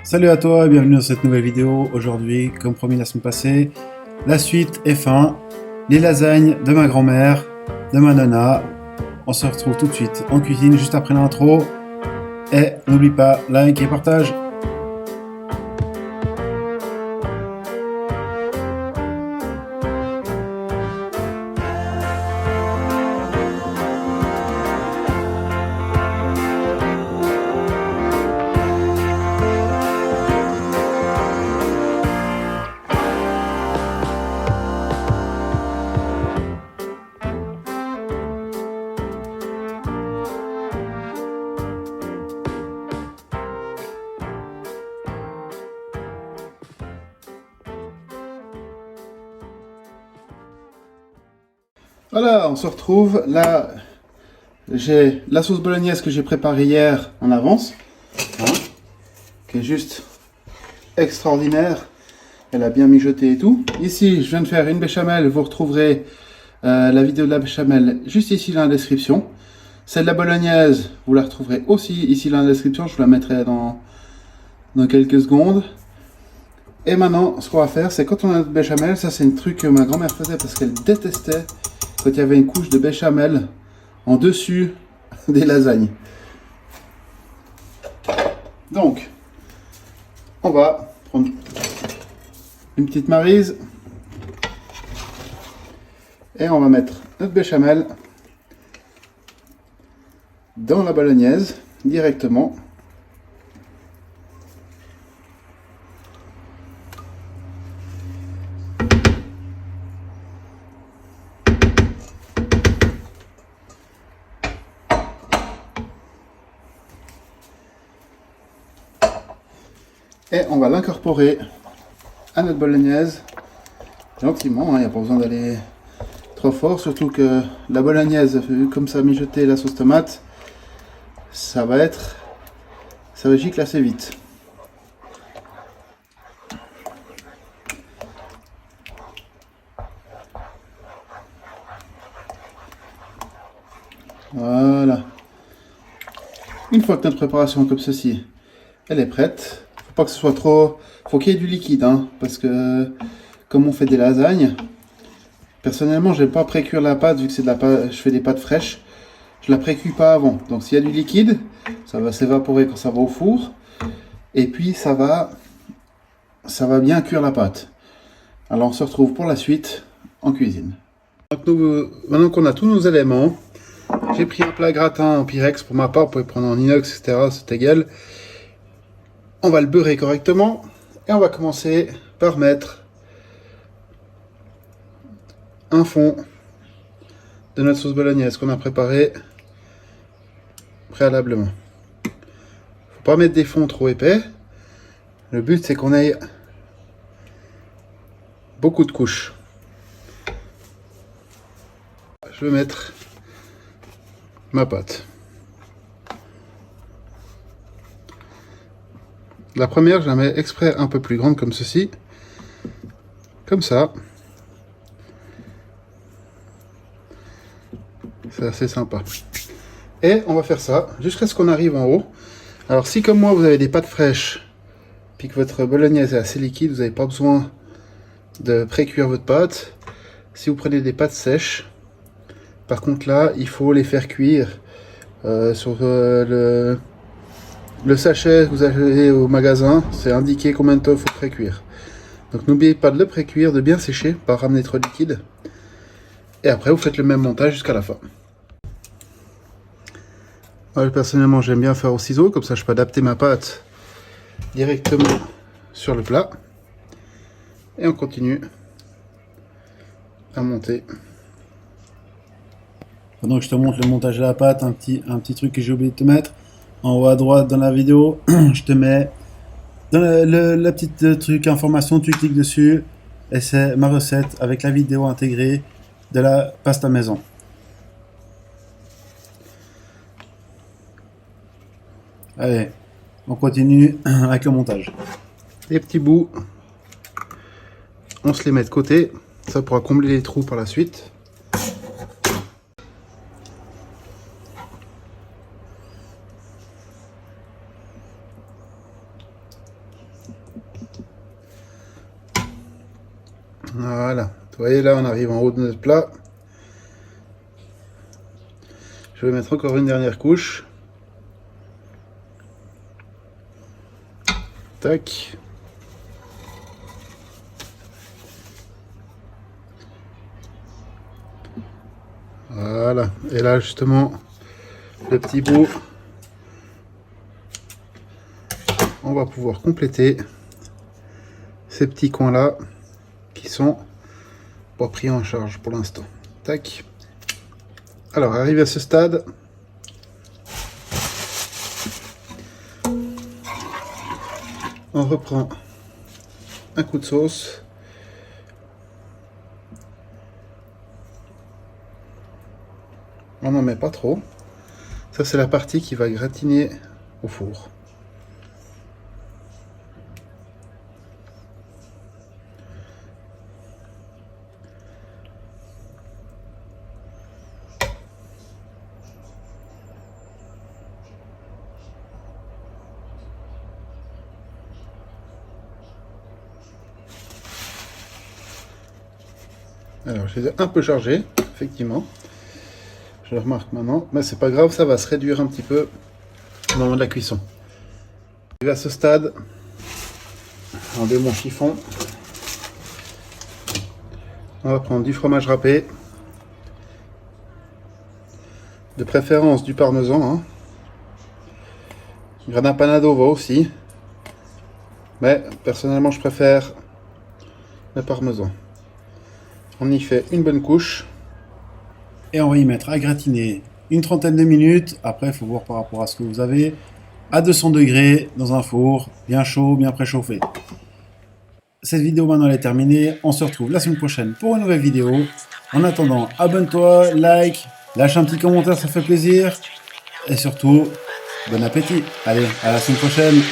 Salut à toi et bienvenue dans cette nouvelle vidéo. Aujourd'hui, comme promis la semaine passée, la suite est fin. Les lasagnes de ma grand-mère, de ma nana. On se retrouve tout de suite en cuisine juste après l'intro. Et n'oublie pas, like et partage. Voilà, on se retrouve. Là, j'ai la sauce bolognaise que j'ai préparée hier en avance, hein, qui est juste extraordinaire. Elle a bien mijoté et tout. Ici, je viens de faire une béchamel. Vous retrouverez la vidéo de la béchamel juste ici dans la description. Celle de la bolognaise, vous la retrouverez aussi ici dans la description. Je vous la mettrai dans quelques secondes. Et maintenant, ce qu'on va faire, c'est quand on a notre béchamel, ça c'est un truc que ma grand-mère faisait parce qu'elle détestait quand il y avait une couche de béchamel en dessus des lasagnes. Donc, on va prendre une petite maryse et on va mettre notre béchamel dans la bolognaise directement. Et on va l'incorporer à notre bolognaise gentiment, il n'y a pas besoin d'aller trop fort, surtout que la bolognaise, vu comme ça mijoter la sauce tomate, ça va gicler assez vite. Voilà. Une fois que notre préparation comme ceci, elle est prête. Faut pas que ce soit trop, faut qu'il y ait du liquide, hein, parce que comme on fait des lasagnes, personnellement, je n'aime pas pré-cuire la pâte vu que c'est de la pâte, je fais des pâtes fraîches. Je la pré-cuis pas avant. Donc s'il y a du liquide, ça va s'évaporer quand ça va au four, et puis ça va bien cuire la pâte. Alors on se retrouve pour la suite en cuisine. Donc maintenant qu'on a tous nos éléments, j'ai pris un plat gratin en Pyrex pour ma part, vous pouvez prendre en inox, etc. C'est égal. On va le beurrer correctement et on va commencer par mettre un fond de notre sauce bolognaise qu'on a préparé préalablement. Faut pas mettre des fonds trop épais. Le but c'est qu'on ait beaucoup de couches. Je vais mettre ma pâte. La première, je la mets exprès un peu plus grande comme ceci. Comme ça. C'est assez sympa. Et on va faire ça jusqu'à ce qu'on arrive en haut. Alors si comme moi vous avez des pâtes fraîches, puis que votre bolognaise est assez liquide, vous n'avez pas besoin de pré-cuire votre pâte. Si vous prenez des pâtes sèches, par contre là, il faut les faire cuire sur le sachet que vous avez au magasin. C'est indiqué combien de temps il faut pré-cuire. Donc n'oubliez pas de le pré-cuire, de bien sécher, pas ramener trop de liquide. Et après vous faites le même montage jusqu'à la fin. Moi, personnellement j'aime bien faire au ciseau, comme ça je peux adapter ma pâte directement sur le plat. Et on continue à monter. Pendant que je te montre le montage de la pâte, un petit truc que j'ai oublié de te mettre. En haut à droite dans la vidéo, je te mets dans la petite truc information, tu cliques dessus et c'est ma recette avec la vidéo intégrée de la pasta maison. Allez, on continue avec le montage. Les petits bouts, on se les met de côté, ça pourra combler les trous par la suite. Voilà. Vous voyez, là, on arrive en haut de notre plat. Je vais mettre encore une dernière couche. Tac. Voilà. Et là, justement, le petit bout, on va pouvoir compléter ces petits coins-là qui sont pas pris en charge pour l'instant. Tac. Alors, arrivé à ce stade, on reprend un coup de sauce. On n'en met pas trop. Ça, c'est la partie qui va gratiner au four. Alors, je les ai un peu chargés, effectivement. Je le remarque maintenant, mais c'est pas grave, ça va se réduire un petit peu au moment de la cuisson. Arrivé à ce stade, enlever mon chiffon. On va prendre du fromage râpé, de préférence du parmesan. Hein. Grana Padano va aussi, mais personnellement je préfère le parmesan. On y fait une bonne couche. Et on va y mettre à gratiner une trentaine de minutes. Après, il faut voir par rapport à ce que vous avez. À 200 degrés dans un four, bien chaud, bien préchauffé. Cette vidéo maintenant elle est terminée. On se retrouve la semaine prochaine pour une nouvelle vidéo. En attendant, abonne-toi, like, lâche un petit commentaire, ça fait plaisir. Et surtout, bon appétit. Allez, à la semaine prochaine.